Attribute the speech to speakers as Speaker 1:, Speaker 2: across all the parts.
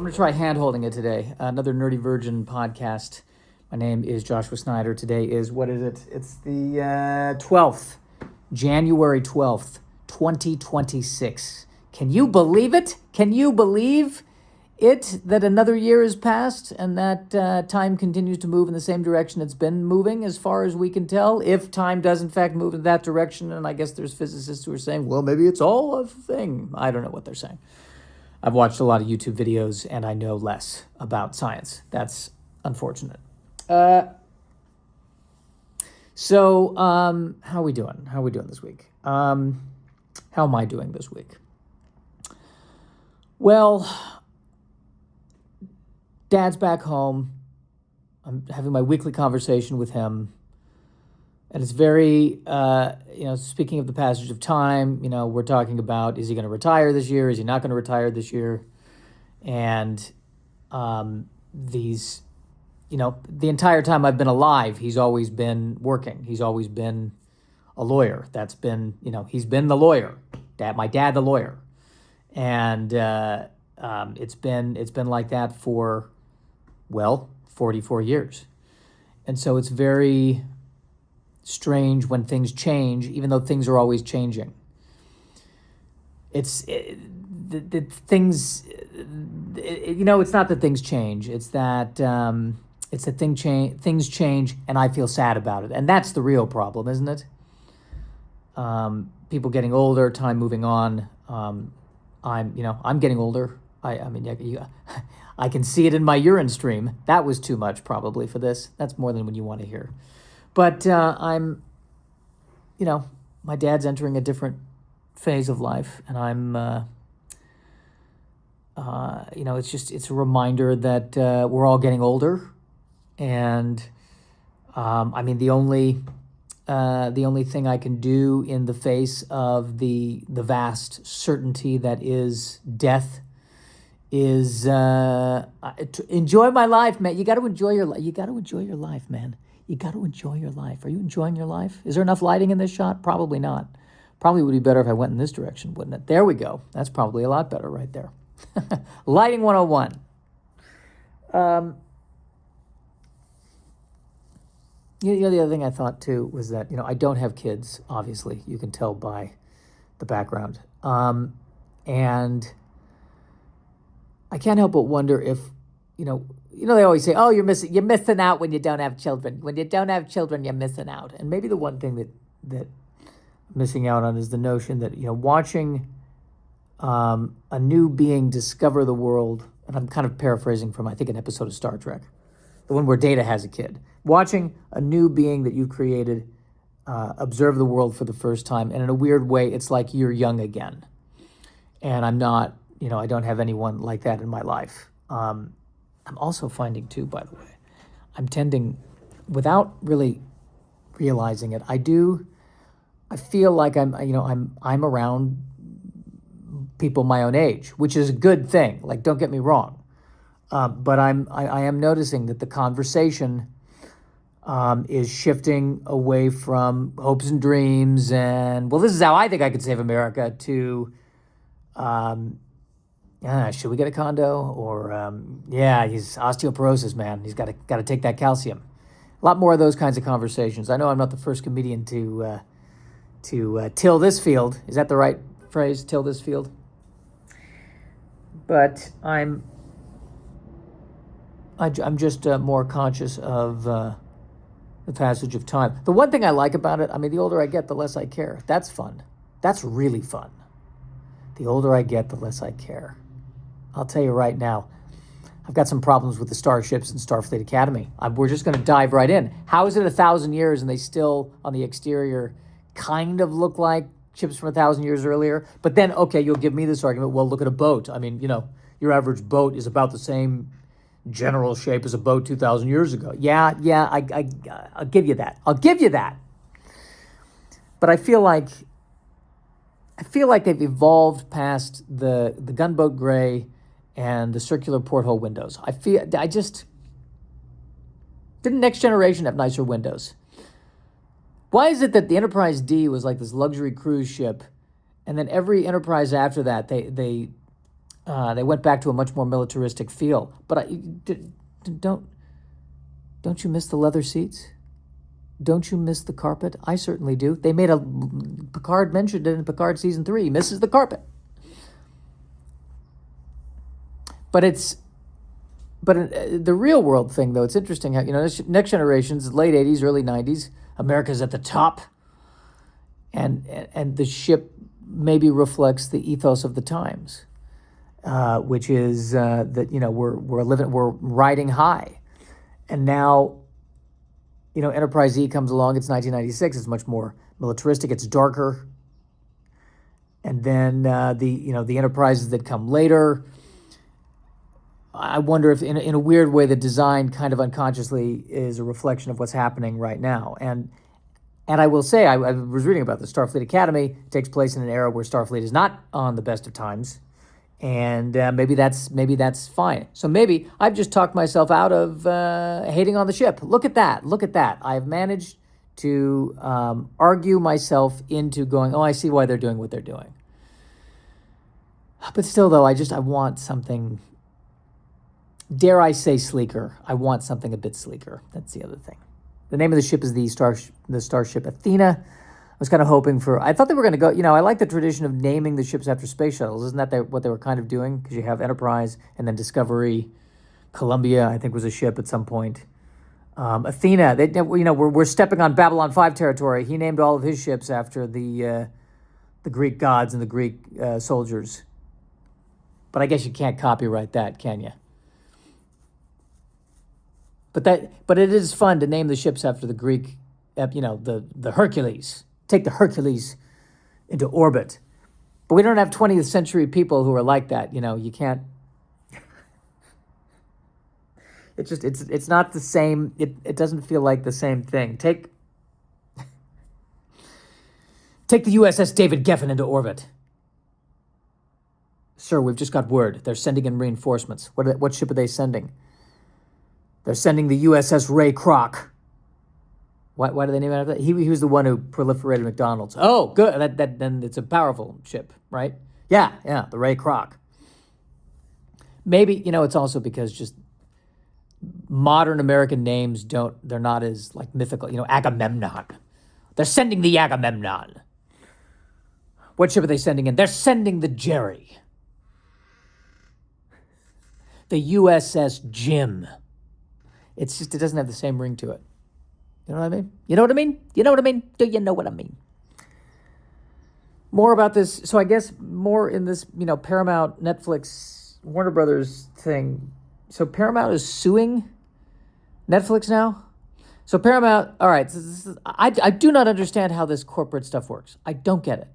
Speaker 1: going to try hand-holding it today. Another Nerdy Virgin podcast. My name is Joshua Snyder. Today is, what is it? It's the 12th, January 12th, 2026. Can you believe it? Can you believe it that another year has passed and that time continues to move in the same direction it's been moving as far as we can tell? If time does in fact move in that direction, and I guess there's physicists who are saying, well, maybe it's all a thing. I don't know what they're saying. I've watched a lot of YouTube videos and I know less about science. That's unfortunate. So how are we doing? How are we doing this week? How am I doing this week? Well, Dad's back home. I'm having my weekly conversation with him. And it's very, speaking of the passage of time, we're talking about, is he going to retire this year? Is he not going to retire this year? And the entire time I've been alive, he's always been working. He's always been a lawyer. That's been, he's been the lawyer. My dad, the lawyer. And it's been like that for, 44 years. And so it's very strange when things change, even though things are always changing. It's not that things change. It's that things change, and I feel sad about it, and that's the real problem, isn't it? People getting older, time moving on. I'm getting older. I can see it in my urine stream. That was too much probably for this. That's more than what you want to hear. But my dad's entering a different phase of life, and I'm, it's a reminder that we're all getting older, and the only thing I can do in the face of the vast certainty that is death is to enjoy my life, man. You got to enjoy your life. You got to enjoy your life, man. You got to enjoy your life. Are you enjoying your life? Is there enough lighting in this shot? Probably not. Probably would be better if I went in this direction, wouldn't it? There we go. That's probably a lot better right there. Lighting 101. The other thing I thought too was that, I don't have kids, obviously. You can tell by the background. And I can't help but wonder if, they always say, oh, you're missing out when you don't have children. When you don't have children, you're missing out. And maybe the one thing that I'm missing out on is the notion that, watching a new being discover the world, and I'm kind of paraphrasing from, I think, an episode of Star Trek, the one where Data has a kid. Watching a new being that you've created observe the world for the first time, and in a weird way, it's like you're young again. And I'm not, I don't have anyone like that in my life. I'm also finding too, by the way, I'm tending, without really realizing it, I feel like I'm around people my own age, which is a good thing. Like, don't get me wrong. But I am noticing that the conversation is shifting away from hopes and dreams and, well, this is how I think I could save America, to should we get a condo? Or he's osteoporosis, man. He's got to take that calcium. A lot more of those kinds of conversations. I know I'm not the first comedian to till this field. Is that the right phrase? Till this field. But I'm just more conscious of the passage of time. The one thing I like about it, the older I get, the less I care. That's fun. That's really fun. The older I get, the less I care. I'll tell you right now, I've got some problems with the starships in Starfleet Academy. We're just going to dive right in. How is it 1,000 years and they still, on the exterior, kind of look like ships from 1,000 years earlier? But then, okay, you'll give me this argument. Well, look at a boat. Your average boat is about the same general shape as a boat 2,000 years ago. Yeah, I'll give you that. But I feel like they've evolved past the gunboat gray and the circular porthole windows. Didn't Next Generation have nicer windows? Why is it that the Enterprise D was like this luxury cruise ship, and then every Enterprise after that, they They went back to a much more militaristic feel. But don't don't you miss the leather seats? Don't you miss the carpet? I certainly do. They made Picard mentioned it in Picard season 3. He misses the carpet. But the real world thing, though, it's interesting how, Next Generation's late 80s, early 90s, America's at the top, and the ship maybe reflects the ethos of the times, which is that we're riding high, and now, Enterprise E comes along. It's 1996. It's much more militaristic. It's darker, and then the Enterprises that come later. I wonder if, in a weird way, the design kind of unconsciously is a reflection of what's happening right now. And I will say, I was reading about the Starfleet Academy. It takes place in an era where Starfleet is not on the best of times, and maybe that's fine. So maybe I've just talked myself out of hating on the ship. Look at that. I've managed to argue myself into going, oh, I see why they're doing what they're doing. But still, though, I want something. Dare I say sleeker? I want something a bit sleeker. That's the other thing. The name of the ship is the Starship Athena. I was kind of hoping for. I thought they were going to go. I like the tradition of naming the ships after space shuttles. Isn't that what they were kind of doing? Because you have Enterprise and then Discovery, Columbia. I think was a ship at some point. Athena. We're stepping on Babylon 5 territory. He named all of his ships after the Greek gods and the Greek soldiers. But I guess you can't copyright that, can you? But it is fun to name the ships after the Greek, the Hercules. Take the Hercules into orbit. But we don't have 20th century people who are like that. You can't. It's not the same. It doesn't feel like the same thing. Take the USS David Geffen into orbit. Sir, we've just got word. They're sending in reinforcements. What ship are they sending? They're sending the USS Ray Kroc. Why do they name it after that? He was the one who proliferated McDonald's. Oh, good. Then it's a powerful ship, right? Yeah, the Ray Kroc. Maybe, it's also because just modern American names they're not as mythical. Agamemnon. They're sending the Agamemnon. What ship are they sending in? They're sending the Jerry. The USS Jim. It's just, it doesn't have the same ring to it. You know what I mean? You know what I mean? You know what I mean? Do you know what I mean? More about this. So I guess more in this, Paramount, Netflix, Warner Brothers thing. So Paramount is suing Netflix now? So Paramount, all right. I do not understand how this corporate stuff works. I don't get it.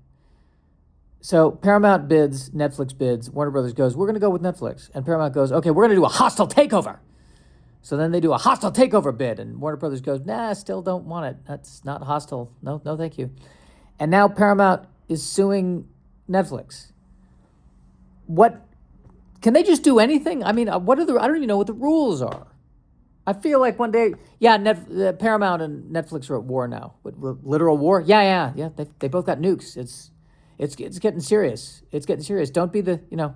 Speaker 1: So Paramount bids, Netflix bids, Warner Brothers goes, we're going to go with Netflix. And Paramount goes, okay, we're going to do a hostile takeover. So then they do a hostile takeover bid, and Warner Brothers goes, nah, still don't want it. That's not hostile. No, thank you. And now Paramount is suing Netflix. What? Can they just do anything? I mean, I don't even know what the rules are. I feel like one day, Paramount and Netflix are at war now. Literal war? Yeah. They both got nukes. It's getting serious. It's getting serious. Don't be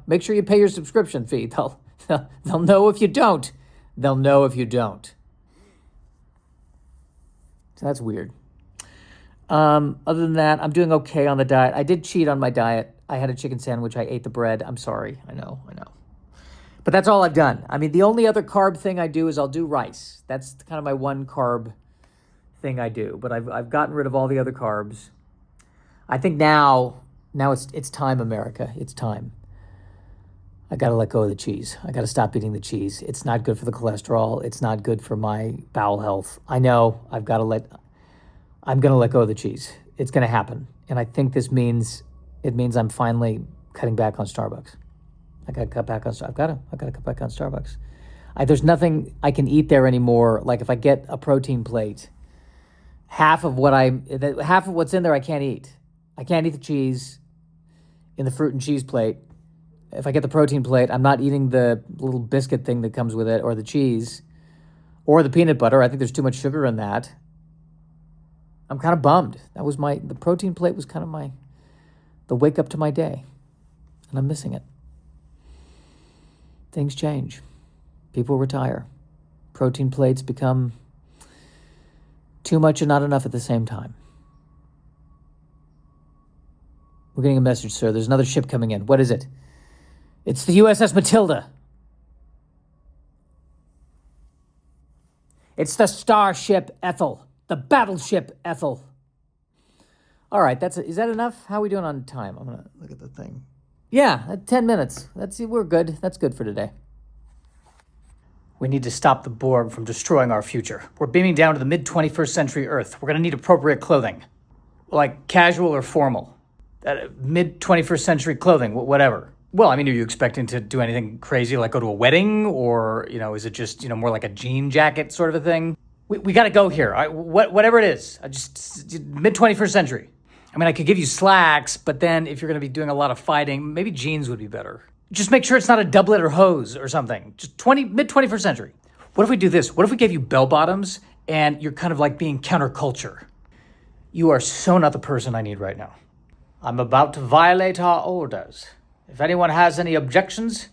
Speaker 1: make sure you pay your subscription fee. They'll know if you don't. They'll know if you don't. So that's weird. Other than that, I'm doing okay on the diet. I did cheat on my diet. I had a chicken sandwich. I ate the bread. I'm sorry. I know. But that's all I've done. I mean, the only other carb thing I do is I'll do rice. That's kind of my one carb thing I do. But I've gotten rid of all the other carbs. I think now it's time, America. It's time. I got to let go of the cheese. I got to stop eating the cheese. It's not good for the cholesterol. It's not good for my bowel health. I know. I'm going to let go of the cheese. It's going to happen. And I think it means I'm finally cutting back on Starbucks. I got to cut back on I've got to cut back on Starbucks. There's nothing I can eat there anymore. Like if I get a protein plate, half of what's in there I can't eat. I can't eat the cheese in the fruit and cheese plate. If I get the protein plate, I'm not eating the little biscuit thing that comes with it, or the cheese, or the peanut butter. I think there's too much sugar in that. I'm kind of bummed. The protein plate was kind of the wake up to my day, and I'm missing it. things change. People retire. Protein plates become too much and not enough at the same time. We're getting a message, sir. There's another ship coming in. What is it? It's the USS Matilda. It's the Starship Ethel. The battleship Ethel. All right, is that enough? How are we doing on time? I'm going to look at the thing. Yeah, 10 minutes. We're good. That's good for today. We need to stop the Borg from destroying our future. We're beaming down to the mid-21st century Earth. We're going to need appropriate clothing. Like casual or formal. Mid-21st century clothing, whatever. Well, I mean, are you expecting to do anything crazy, like go to a wedding? Or, is it just, more like a jean jacket sort of a thing? We got to go here. Whatever it is. Just mid-21st century. I mean, I could give you slacks, but then if you're going to be doing a lot of fighting, maybe jeans would be better. Just make sure it's not a doublet or hose or something. Just mid-21st century. What if we do this? What if we gave you bell bottoms and you're kind of like being counterculture? You are so not the person I need right now. I'm about to violate our orders. If anyone has any objections,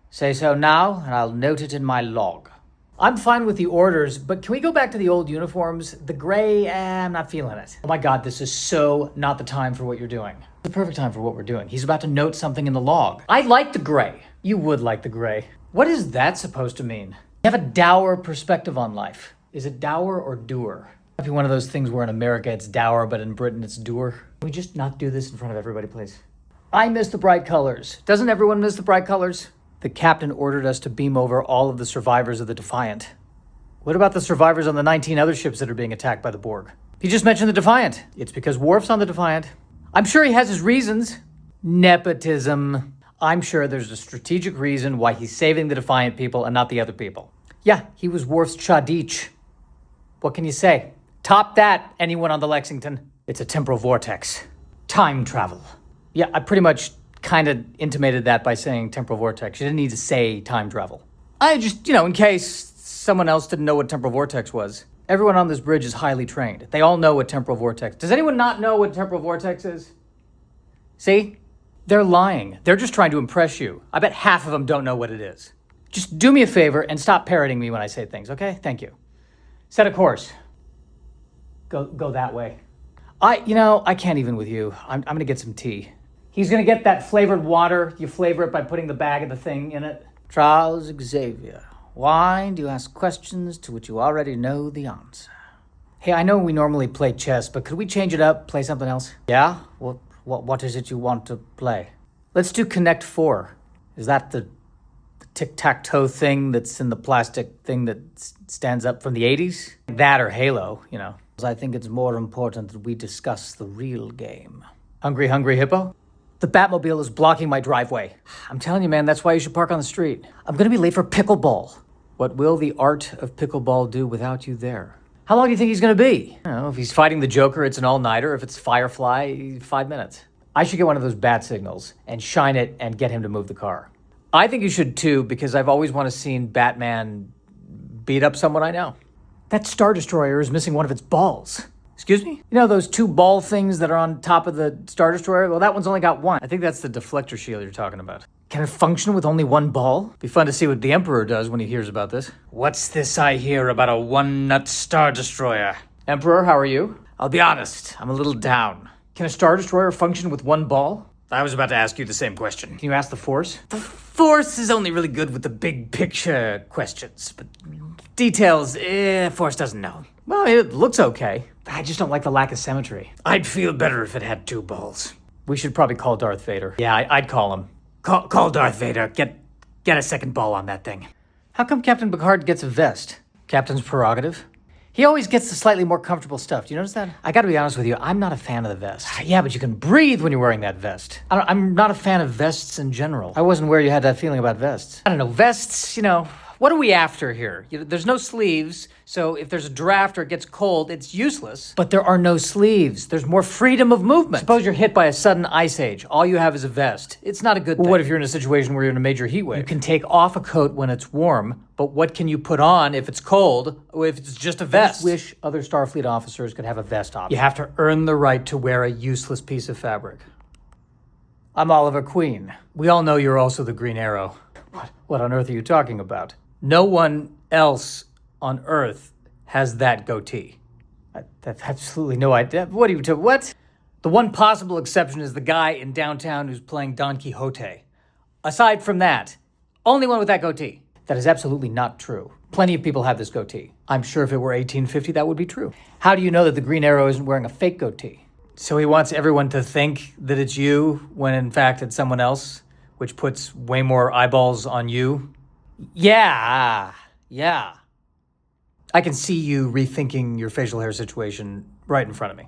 Speaker 1: say so now and I'll note it in my log. I'm fine with the orders, but can we go back to the old uniforms? The gray, I'm not feeling it. Oh my God, this is so not the time for what you're doing. The perfect time for what we're doing. He's about to note something in the log. I like the gray. You would like the gray. What is that supposed to mean? You have a dour perspective on life. Is it dour or doer? Might be one of those things where in America it's dour, but in Britain it's doer. Can we just not do this in front of everybody, please? I miss the bright colors. Doesn't everyone miss the bright colors? The captain ordered us to beam over all of the survivors of the Defiant. What about the survivors on the 19 other ships that are being attacked by the Borg? He just mentioned the Defiant. It's because Worf's on the Defiant. I'm sure he has his reasons. Nepotism. I'm sure there's a strategic reason why he's saving the Defiant people and not the other people. Yeah, he was Worf's Chadich. What can you say? Top that, anyone on the Lexington. It's a temporal vortex. Time travel. Yeah, I pretty much kind of intimated that by saying temporal vortex. You didn't need to say time travel. I just, in case someone else didn't know what temporal vortex was. Everyone on this bridge is highly trained. They all know what temporal vortex. Does anyone not know what temporal vortex is? See? They're lying. They're just trying to impress you. I bet half of them don't know what it is. Just do me a favor and stop parroting me when I say things, okay? Thank you. Set a course. Go that way. I can't even with you. I'm going to get some tea. He's going to get that flavored water. You flavor it by putting the bag of the thing in it. Charles Xavier, why do you ask questions to which you already know the answer? Hey, I know we normally play chess, but could we change it up, play something else? Yeah? What is it you want to play? Let's do Connect 4. Is that the tic-tac-toe thing that's in the plastic thing that stands up from the 80s? That or Halo, I think it's more important that we discuss the real game. Hungry Hippo? The Batmobile is blocking my driveway. I'm telling you, man, that's why you should park on the street. I'm going to be late for pickleball. What will the art of pickleball do without you there? How long do you think he's going to be? If he's fighting the Joker, it's an all-nighter. If it's Firefly, 5 minutes. I should get one of those bat signals and shine it and get him to move the car. I think you should too, because I've always wanted to see Batman beat up someone I know. That Star Destroyer is missing one of its balls. Excuse me? Those 2 ball things that are on top of the Star Destroyer? Well, that one's only got 1. I think that's the deflector shield you're talking about. Can it function with only 1 ball? Be fun to see what the Emperor does when he hears about this. What's this I hear about a one-nut Star Destroyer? Emperor, how are you? I'll be honest, I'm a little down. Can a Star Destroyer function with 1 ball? I was about to ask you the same question. Can you ask the Force? The Force is only really good with the big picture questions, but details, Force doesn't know. Well, it looks okay. I just don't like the lack of symmetry. I'd feel better if it had 2 balls. We should probably call Darth Vader. Yeah, I'd call him. Call Darth Vader. Get a second ball on that thing. How come Captain Picard gets a vest? Captain's prerogative? He always gets the slightly more comfortable stuff. Do you notice that? I gotta be honest with you, I'm not a fan of the vest. Yeah, but you can breathe when you're wearing that vest. I'm not a fan of vests in general. I wasn't where you had that feeling about vests. I don't know, vests, what are we after here? There's no sleeves, so if there's a draft or it gets cold, it's useless. But there are no sleeves. There's more freedom of movement. Suppose you're hit by a sudden ice age. All you have is a vest. It's not a good thing. What if you're in a situation where you're in a major heat wave? You can take off a coat when it's warm, but what can you put on if it's cold, or if it's just a vest? I just wish other Starfleet officers could have a vest option. You have to earn the right to wear a useless piece of fabric. I'm Oliver Queen. We all know you're also the Green Arrow. What on earth are you talking about? No one else on earth has that goatee. I have absolutely no idea. What are you talking? What? The one possible exception is the guy in downtown who's playing Don Quixote. Aside from that, only one with that goatee. That is absolutely not true. Plenty of people have this goatee. I'm sure if it were 1850, that would be true. How do you know that the Green Arrow isn't wearing a fake goatee? So he wants everyone to think that it's you when in fact it's someone else, which puts way more eyeballs on you? Yeah. I can see you rethinking your facial hair situation right in front of me.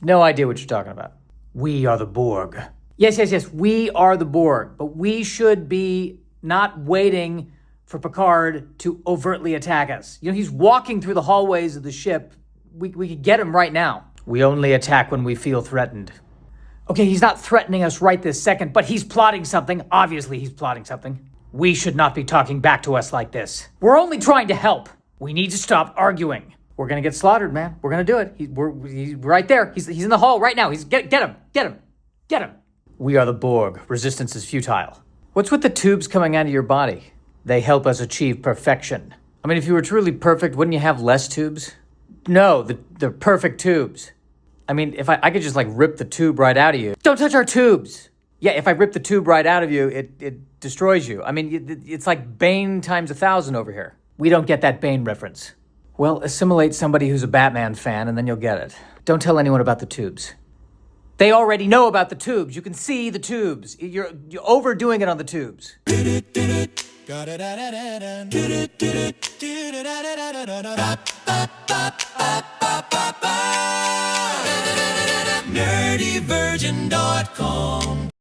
Speaker 1: No idea what you're talking about. We are the Borg. Yes. We are the Borg, but we should be not waiting for Picard to overtly attack us. You know, he's walking through the hallways of the ship. We could get him right now. We only attack when we feel threatened. Okay, he's not threatening us right this second, but he's plotting something. Obviously, he's plotting something. We should not be talking back to us like this. We're only trying to help. We need to stop arguing. We're gonna get slaughtered, man. We're gonna do it. He's right there. He's in the hall right now. Get him. We are the Borg. Resistance is futile. What's with the tubes coming out of your body? They help us achieve perfection. I mean, if you were truly perfect, wouldn't you have less tubes? No, they're perfect tubes. I mean, if I could just like rip the tube right out of you. Don't touch our tubes. Yeah, if I rip the tube right out of you, it destroys you. I mean, it's like Bane times 1,000 over here. We don't get that Bane reference. Well, assimilate somebody who's a Batman fan and then you'll get it. Don't tell anyone about the tubes. They already know about the tubes. You can see the tubes. You're overdoing it on the tubes.
Speaker 2: nerdyvirgin.com